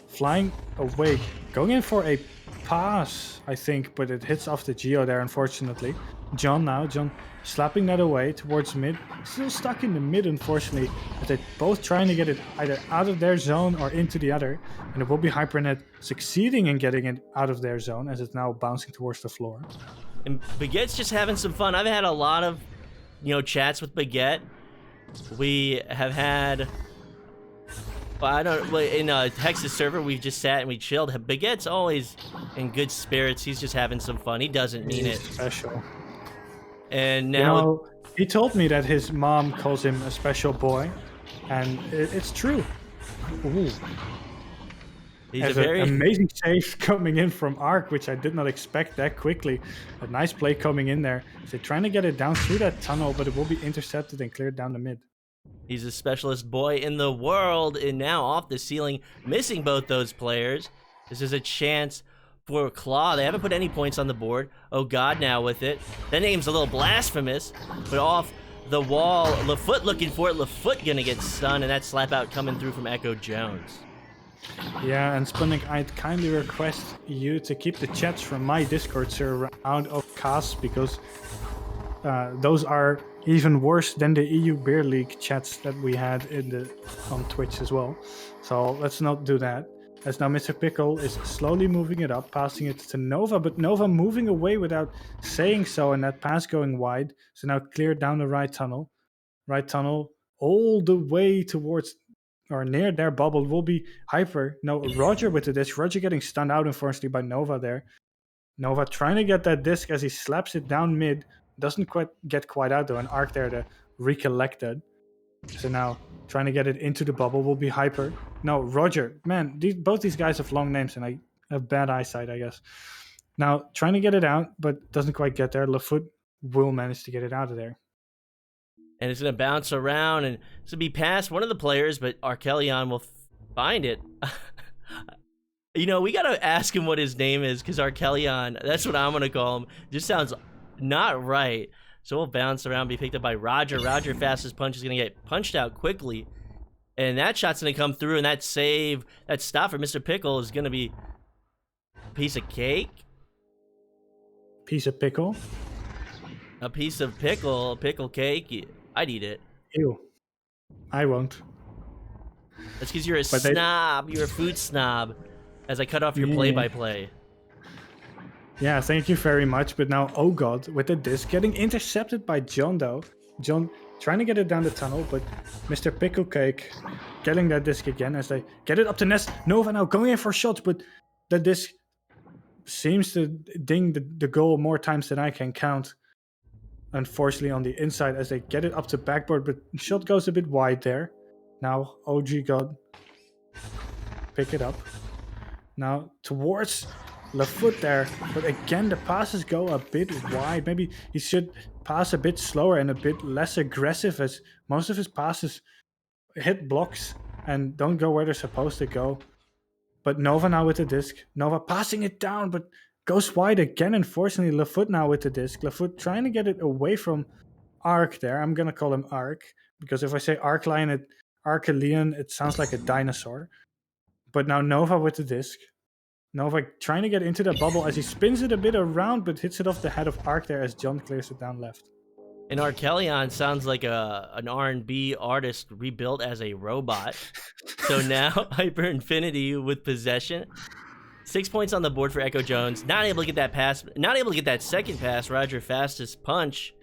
Flying away. Going in for a pass, I think, but it hits off the Geo there, unfortunately. John slapping that away towards mid. Still stuck in the mid, unfortunately. But they're both trying to get it either out of their zone or into the other. And it will be HyperNet succeeding in getting it out of their zone as it's now bouncing towards the floor. And Baguette's just having some fun. I've had a lot of, chats with Baguette. We have had... in a Texas server, we've just sat and we chilled. Baguette's always in good spirits. He's just having some fun. He doesn't mean it. Special. And now he told me that his mom calls him a special boy, and it's true. Ooh. He's As a very amazing save coming in from Arc, which I did not expect that quickly. A nice play coming in there. They're trying to get it down through that tunnel, but it will be intercepted and cleared down the mid. He's a specialist boy in the world, and now off the ceiling, missing both those players. This is a chance for KLAW. They haven't put any points on the board. OGod now with it. That name's a little blasphemous, but off the wall, LaFoot looking for it. LaFoot gonna get stunned, and that slap out coming through from Echo Jones. Yeah, and Sputnik, I'd kindly request you to keep the chats from my Discord server out of casts, because those are even worse than the EU Beer League chats that we had on Twitch as well. So let's not do that. As now Mr. Pickle is slowly moving it up, passing it to Nova, but Nova moving away without saying so, and that pass going wide. So now cleared down the right tunnel. Right tunnel all the way towards, or near their bubble, will be Hyper. No, Roger with the disc. Roger getting stunned out, unfortunately, by Nova there. Nova trying to get that disc as he slaps it down mid. doesn't quite get quite out though. An arc there to recollect it. So now trying to get it into the bubble will be Hyper. No, Roger. Man, both these guys have long names and I have bad eyesight, I guess. Now trying to get it out, but doesn't quite get there. Lafoot will manage to get it out of there. And it's going to bounce around and it's going to be past one of the players, but Arkelion will find it. You know, we got to ask him what his name is because Arkelion, that's what I'm going to call him, just sounds not right. So we'll bounce around, be picked up by Roger. Roger, fastest punch, is going to get punched out quickly. And that shot's going to come through, and that save, that stop for Mr. Pickle is going to be a piece of cake. Piece of pickle? A piece of pickle cake. I'd eat it. Ew. I won't. That's because you're a snob. You're a food snob. As I cut off your play-by-play. Yeah, thank you very much. But now, oh god, with the disc getting intercepted by John though. John trying to get it down the tunnel, but Mr. Pickle Cake getting that disc again as they get it up to Nest. Nova now going in for shots, but the disc seems to ding the goal more times than I can count. Unfortunately on the inside as they get it up to backboard, but shot goes a bit wide there. Now OG God pick it up. Now towards Lafoot there, but again the passes go a bit wide. Maybe he should pass a bit slower and a bit less aggressive as most of his passes hit blocks and don't go where they're supposed to go. But Nova now with the disc. Nova passing it down, but goes wide again. Unfortunately, Lafoot now with the disc. Lafoot trying to get it away from Arc there. I'm gonna call him Arc because if I say Arkelion, it sounds like a dinosaur. But now Nova with the disc. Nova trying to get into the bubble as he spins it a bit around, but hits it off the head of Arc there as John clears it down left. And Arkelion sounds like an R&B artist rebuilt as a robot. So now Hyper Infinity with possession. 6 points on the board for Echo Jones. Not able to get that pass. Not able to get that second pass. Roger, fastest punch.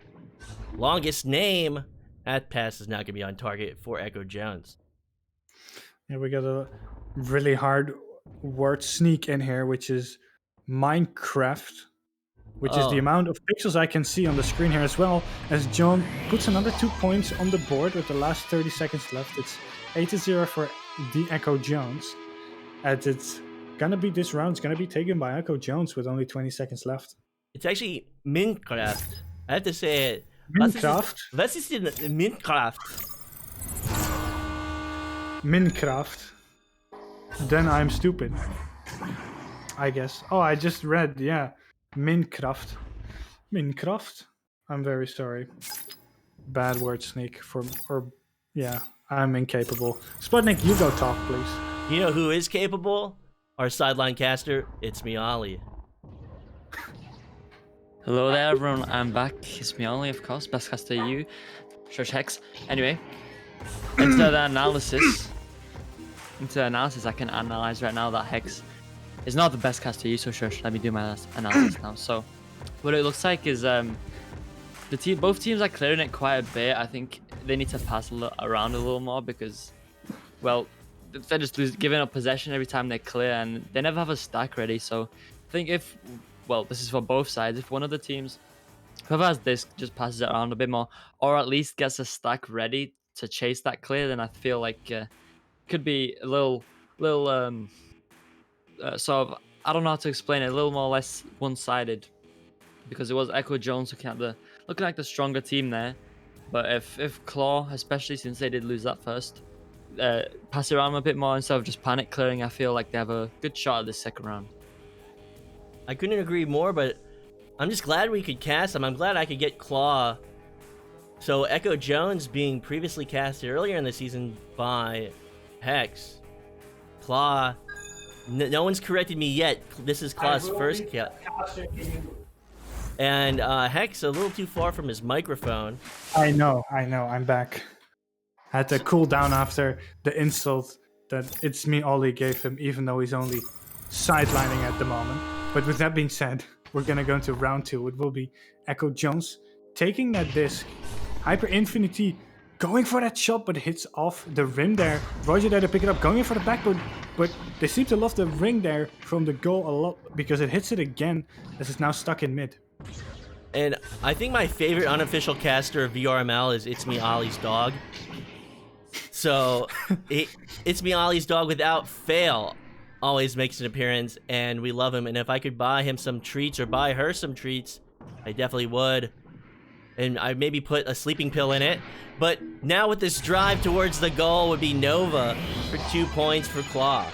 Longest name. That pass is not going to be on target for Echo Jones. Yeah, we got a really hard word sneak in here, which is Minecraft, which is the amount of pixels I can see on the screen here as well, as John puts another 2 points on the board with the last 30 seconds left. It's 8-0 for the Echo Jones, as it's gonna be, this round's gonna be taken by Echo Jones with only 20 seconds left. It's actually Minecraft. I have to say it. Minecraft? Was ist denn Minecraft? Minecraft. Then I'm stupid, I guess. Oh, I just read, yeah. Minecraft. Minecraft? I'm very sorry. Bad word sneak yeah, I'm incapable. Sputnik, you go talk, please. You know who is capable? Our sideline caster, it's me, Ollie. Hello there, everyone. I'm back. It's me, Ollie, of course. Best caster you. Shush Hex. Anyway, into the analysis. I can analyze right now that Hex is not the best caster you, so shush. Let me do my analysis now. So, what it looks like is both teams are clearing it quite a bit. I think they need to pass around a little more because, well, they're just giving up possession every time they clear, and they never have a stack ready. So, I think this is for both sides. If one of the teams, whoever has this, just passes it around a bit more, or at least gets a stack ready to chase that clear, then I feel like could be a little sort of, I don't know how to explain it, a little more or less one-sided, because it was Echo Jones looking like the stronger team there. But if KLAW, especially since they did lose that first, pass it around a bit more instead of just panic clearing, I feel like they have a good shot at this second round. I couldn't agree more, but I'm just glad we could cast them. I'm glad I could get KLAW. So Echo Jones being previously casted earlier in the season by Hex. KLAW, no one's corrected me yet. This is KLAW's first kill. And Hex a little too far from his microphone. I know, I'm back. Had to cool down after the insult that It's Me Ollie gave him, even though he's only sidelining at the moment. But with that being said, we're gonna go into round 2. It will be Echo Jones taking that disc. Hyper Infinity going for that shot, but hits off the rim there. Roger there to pick it up, going in for the backboard, but they seem to love the ring there from the goal a lot because it hits it again as it's now stuck in mid. And I think my favorite unofficial caster of VRML is It's Me Ollie's dog. So, It's Me Ollie's dog without fail always makes an appearance, and we love him. And if I could buy him some treats or buy her some treats, I definitely would. And I maybe put a sleeping pill in it. But now with this drive towards the goal would be Nova for 2 points for KLAW.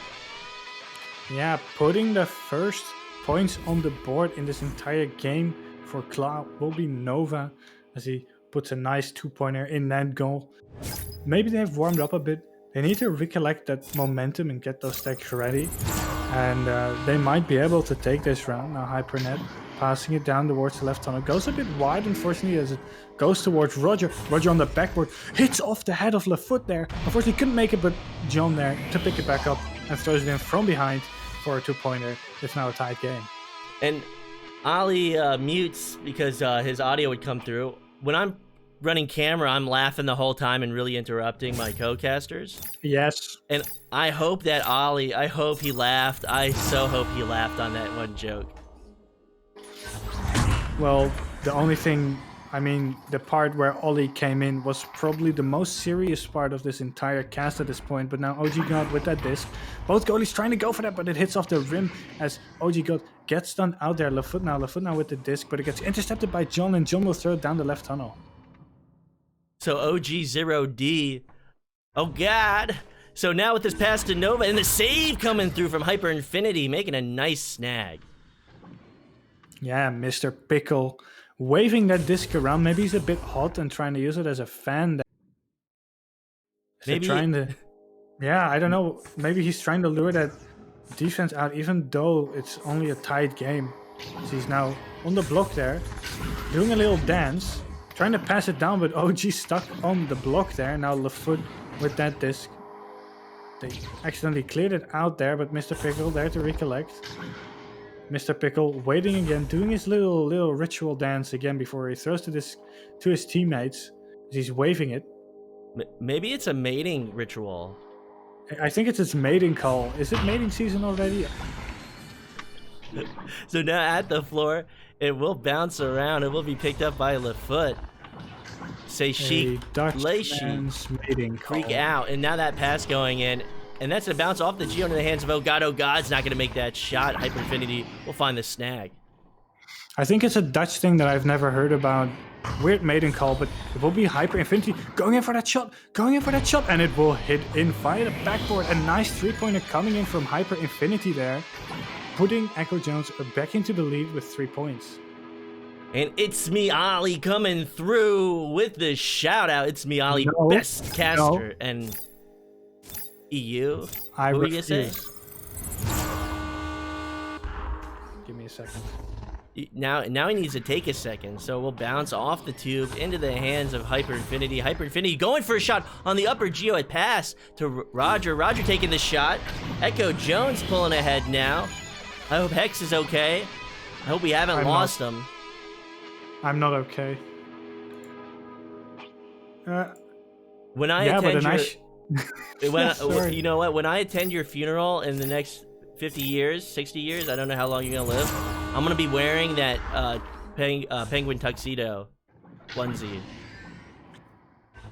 Yeah, putting the first points on the board in this entire game for KLAW will be Nova, as he puts a nice 2-pointer in that goal. Maybe they have warmed up a bit. They need to recollect that momentum and get those stacks ready. And they might be able to take this round. Now HyperNet passing it down towards the left tunnel. Goes a bit wide, unfortunately, as it goes towards Roger. Roger on the backboard hits off the head of LaFoot there. Unfortunately, couldn't make it, but John there to pick it back up and throws it in from behind for a 2-pointer. It's now a tight game. And Ollie mutes because his audio would come through. When I'm running camera, I'm laughing the whole time and really interrupting my co-casters. Yes. And I hope that Ollie, I hope he laughed. I so hope he laughed on that one joke. Well, the only thing, I mean, the part where Ollie came in was probably the most serious part of this entire cast at this point. But now OG God with that disc. Both goalies trying to go for that, but it hits off the rim as OG God gets done out there. LaFoot now with the disc, but it gets intercepted by John, and John will throw it down the left tunnel. So OG0D, oh God. So now with this pass to Nova and the save coming through from Hyper Infinity, making a nice snag. Yeah, Mr. Pickle waving that disc around. Maybe he's a bit hot and trying to use it as a fan. Maybe trying to, yeah, I don't know. Maybe he's trying to lure that defense out, even though it's only a tight game. So he's now on the block there, doing a little dance. Trying to pass it down, but OG stuck on the block there. Now LaFoot with that disc. They accidentally cleared it out there, but Mr. Pickle there to recollect. Mr. Pickle waiting again, doing his little ritual dance again before he throws the disc to his teammates. He's waving it. Maybe it's a mating ritual. I think it's his mating call. Is it mating season already? So now at the floor, it will bounce around. It will be picked up by LaFoot. Say chic, lay chic, freak out. And now that pass going in. And that's a bounce off the Geo into the hands of Oh God. Oh God's not going to make that shot. Hyper Infinity will find the snag. I think it's a Dutch thing that I've never heard about. Weird maiden call, but it will be Hyper Infinity going in for that shot, and it will hit in via the backboard. A nice 3-pointer coming in from Hyper Infinity there, putting Echo Jones back into the lead with 3 points. And It's Me Ollie coming through with the shout out. It's Me Ollie, best caster. And EU? I what were you gonna say? Give me a second. Now he needs to take a second, so we'll bounce off the tube into the hands of Hyper Infinity. Hyper Infinity going for a shot on the upper Geo at pass to Roger. Roger taking the shot. Echo Jones pulling ahead now. I hope Hex is okay. I hope we haven't lost him. I'm not okay. When I attend you know what? When I attend your funeral in the next 50 years, 60 years, I don't know how long you're gonna live, I'm gonna be wearing that penguin tuxedo onesie.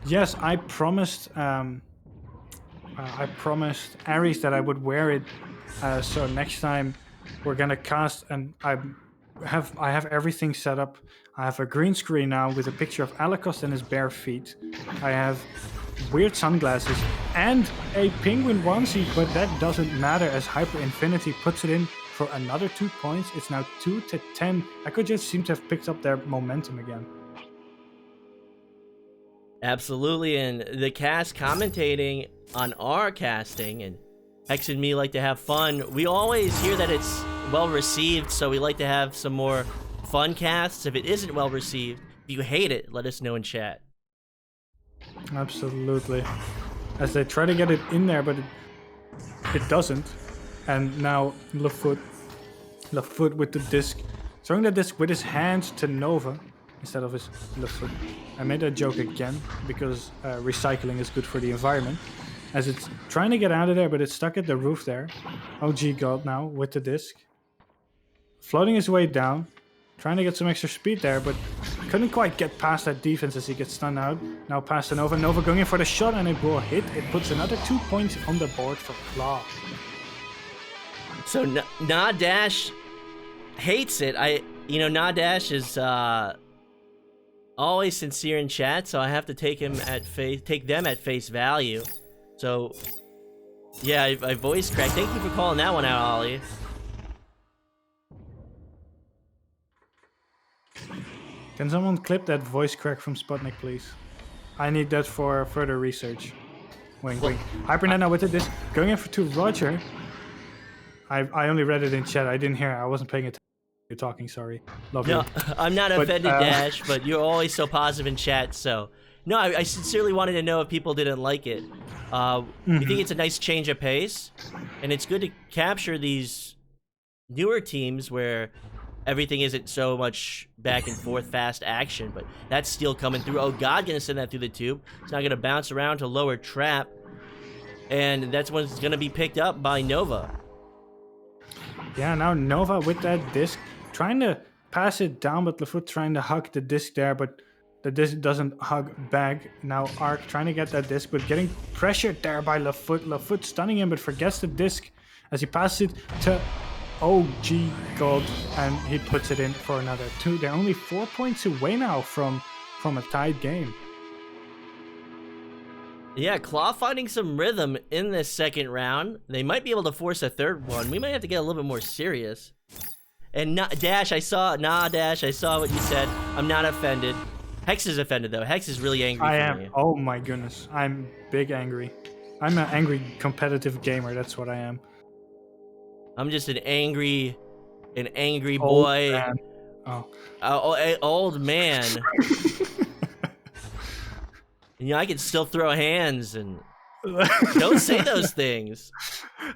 Yes, I promised Aries that I would wear it. So next time we're gonna cast, and I have everything set up. I have a green screen now with a picture of Alakost and his bare feet. I have weird sunglasses and a penguin onesie, but that doesn't matter as Hyper Infinity puts it in for another 2 points. It's now 2-10. Echo just seem to have picked up their momentum again. Absolutely, and the cast commentating on our casting, and Hex and me like to have fun. We always hear that it's well received, so we like to have some more fun casts. If it isn't well received, if you hate it, let us know in chat. Absolutely. As they try to get it in there, but it doesn't. And now LaFoot with the disc, throwing the disc with his hands to Nova instead of his LaFoot. I made that joke again because recycling is good for the environment. As it's trying to get out of there, but it's stuck at the roof there. OG God now with the disc. Floating his way down. trying to get some extra speed there, but couldn't quite get past that defense as he gets stunned out. Now pass to Nova. Nova going in for the shot, and it will hit. It puts another 2 points on the board for KLAW. So Nadash hates it. Nadash is always sincere in chat, so I have to take them at face value. So yeah, I voice cracked. Thank you for calling that one out, Ollie. Can someone clip that voice crack from Sputnik, please? I need that for further research. Wink, wink. HyperNet now with it. This going in to Roger. I only read it in chat. I didn't hear. I wasn't paying attention. You're talking. Sorry. Love you. No, I'm not offended, Dash, but you're always so positive in chat. So no, I sincerely wanted to know if people didn't like it. You think it's a nice change of pace, and it's good to capture these newer teams where everything isn't so much back and forth fast action, but that's still coming through. Oh God, gonna send that through the tube. It's not gonna bounce around to lower trap, and that's when it's gonna be picked up by Nova. Yeah, now Nova with that disc, trying to pass it down, but LaFoot trying to hug the disc there, but the disc doesn't hug back. Now Arc trying to get that disc, but getting pressured there by LaFoot. LaFoot stunning him, but forgets the disc as he passes it to OG Gold, and he puts it in for another 2. They're only 4 points away now from a tied game. Yeah, KLAW finding some rhythm in this second round. They might be able to force a third one. We might have to get a little bit more serious. And Dash, I saw what you said. I'm not offended. Hex is offended though. Hex is really angry. I am. Oh my goodness, I'm big angry. I'm an angry competitive gamer. That's what I am. I'm just an angry Old boy. man. Old man. I can still throw hands and don't say those things.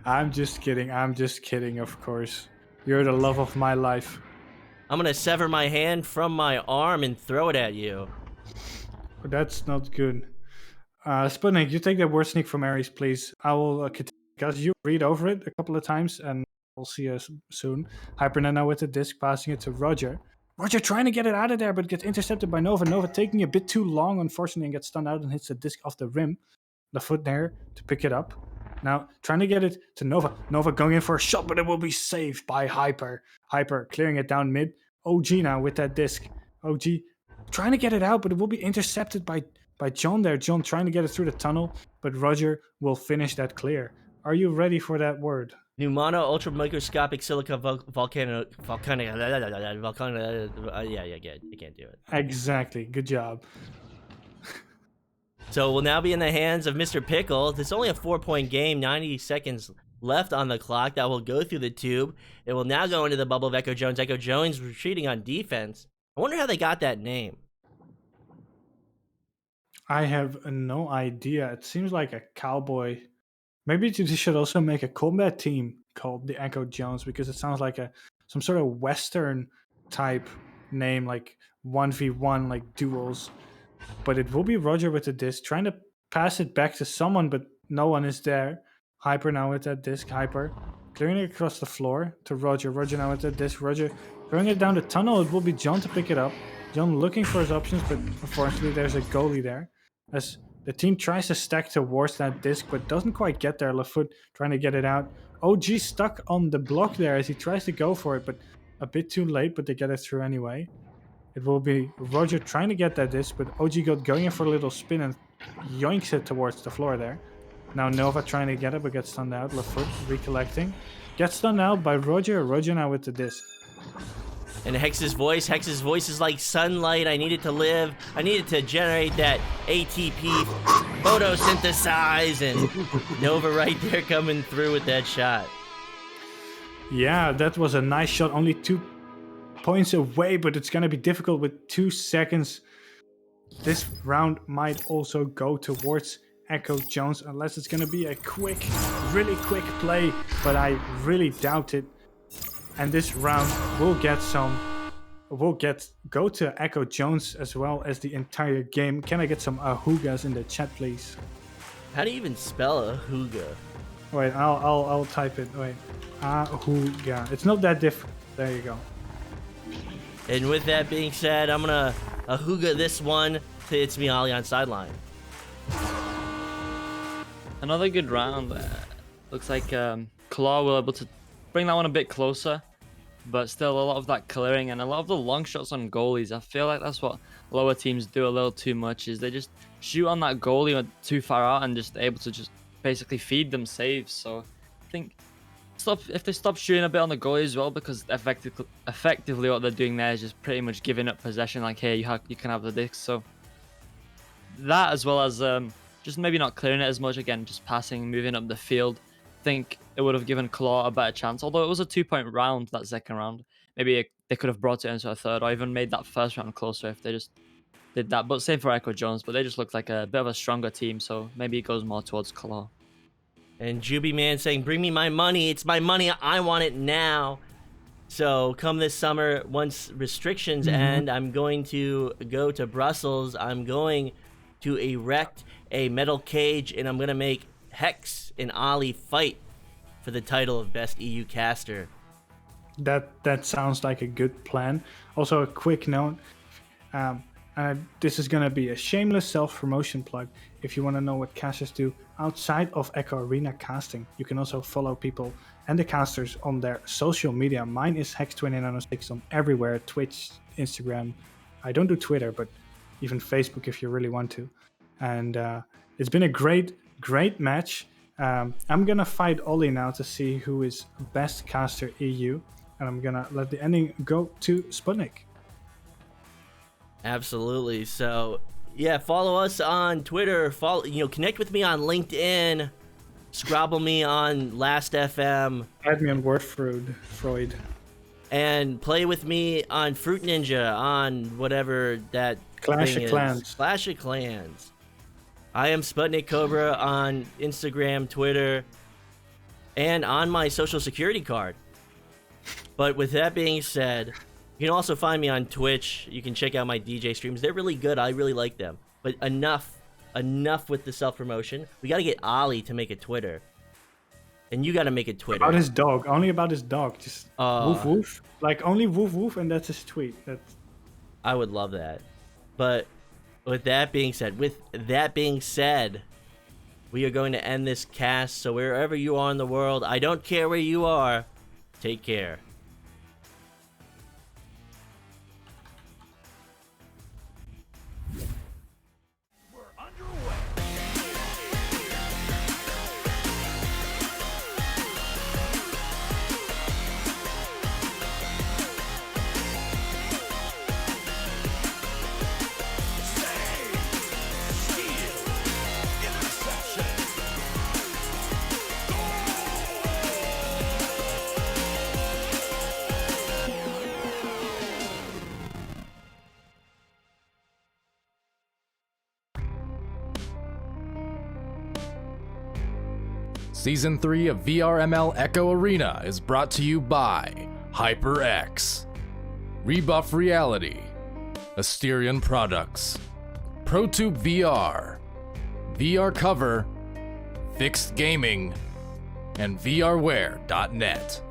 I'm just kidding. Of course, you're the love of my life. I'm gonna sever my hand from my arm and throw it at you. That's not good. Sputnik, you take that word sneak from Ares, please. I will because you read over it a couple of times, and we'll see us soon. HyperNet now with the disc, passing it to Roger. Roger trying to get it out of there, but gets intercepted by Nova. Nova taking a bit too long, unfortunately, and gets stunned out and hits the disc off the rim. LaFoot there to pick it up. Now trying to get it to Nova. Nova going in for a shot, but it will be saved by Hyper. Hyper clearing it down mid. OG now with that disc. OG trying to get it out, but it will be intercepted by John there. John trying to get it through the tunnel, but Roger will finish that clear. Are you ready for that word? Pneumono ultra microscopic silica volcano. Yeah, you can't do it. Exactly. Good job. So we'll now be in the hands of Mr. Pickle. It's only a 4-point game, 90 seconds left on the clock. That will go through the tube. It will now go into the bubble of Echo Jones. Echo Jones retreating on defense. I wonder how they got that name. I have no idea. It seems like a cowboy. Maybe they should also make a combat team called the Echo Jones, because it sounds like some sort of Western type name, like 1v1, like duels. But it will be Roger with the disc, trying to pass it back to someone, but no one is there. Hyper now with that disc. Hyper clearing it across the floor to Roger. Roger now with that disc. Roger throwing it down the tunnel. It will be John to pick it up. John looking for his options, but unfortunately there's a goalie there. As the team tries to stack towards that disc, but doesn't quite get there. LaFoot trying to get it out. OG stuck on the block there as he tries to go for it, but a bit too late, but they get it through anyway. It will be Roger trying to get that disc, but OG got going in for a little spin and yoinks it towards the floor there. Now Nova trying to get it, but gets stunned out. LaFoot recollecting. Gets stunned out by Roger. Roger now with the disc. And Hex's voice is like sunlight. I needed to live. I needed to generate that ATP photosynthesize, and Nova right there coming through with that shot. Yeah, that was a nice shot. Only 2 points away, but it's going to be difficult with 2 seconds. This round might also go towards Echo Jones, unless it's going to be a quick, really quick play, but I really doubt it. And this round will go to Echo Jones as well as the entire game. Can I get some ahugas in the chat, please? How do you even spell ahuga? Wait, I'll type it. Wait, ahuga. It's not that difficult. There you go. And with that being said, I'm gonna Ahuga this one to It's Me Ollie on sideline. Another good round. Looks like KLAW were able to bring that one a bit closer, but still a lot of that clearing and a lot of the long shots on goalies. I feel like that's what lower teams do a little too much, is they just shoot on that goalie too far out and just able to just basically feed them saves. So I think if they stop shooting a bit on the goalie as well, because effectively what they're doing there is just pretty much giving up possession, like, hey, you can have the disc. So that, as well as just maybe not clearing it as much, again, just passing, moving up the field. I think it would have given KLAW a better chance. Although it was a 2-point round, that second round, maybe they could have brought it into a third or even made that first round closer if they just did that. But same for Echo Jones, but they just looked like a bit of a stronger team, so maybe it goes more towards KLAW. And Juby Man saying, bring me my money. It's my money. I want it now. So come this summer, once restrictions end, I'm going to go to Brussels. I'm going to erect a metal cage, and I'm going to make Hex and Ollie fight for the title of Best EU Caster. That sounds like a good plan. Also, a quick note. This is going to be a shameless self-promotion plug. If you want to know what casters do outside of Echo Arena casting, you can also follow people and the casters on their social media. Mine is Hex2906 on everywhere, Twitch, Instagram. I don't do Twitter, but even Facebook if you really want to. And it's been a great match. I'm going to fight Ollie now to see who is best caster EU. And I'm going to let the ending go to Sputnik. Absolutely. So, yeah, follow us on Twitter. Connect with me on LinkedIn. Scrabble me on Last.fm. Add me on Freud. And play with me on Fruit Ninja on whatever that Clash thing of Clans. is. Clash of Clans. I am SputnikKobra on Instagram, Twitter, and on my social security card. But with that being said, you can also find me on Twitch. You can check out my DJ streams. They're really good. I really like them. But enough with the self-promotion. We got to get Ollie to make a Twitter. And you got to make a Twitter. About his dog. Only about his dog. Just woof woof. Like, only woof woof, and that's his tweet. I would love that. But with that being said, we are going to end this cast. So wherever you are in the world, I don't care where you are, take care. Season 3 of VRML Echo Arena is brought to you by HyperX, Rebuff Reality, Asterion Products, ProTube VR, VR Cover, Fixed Gaming, and VRware.net.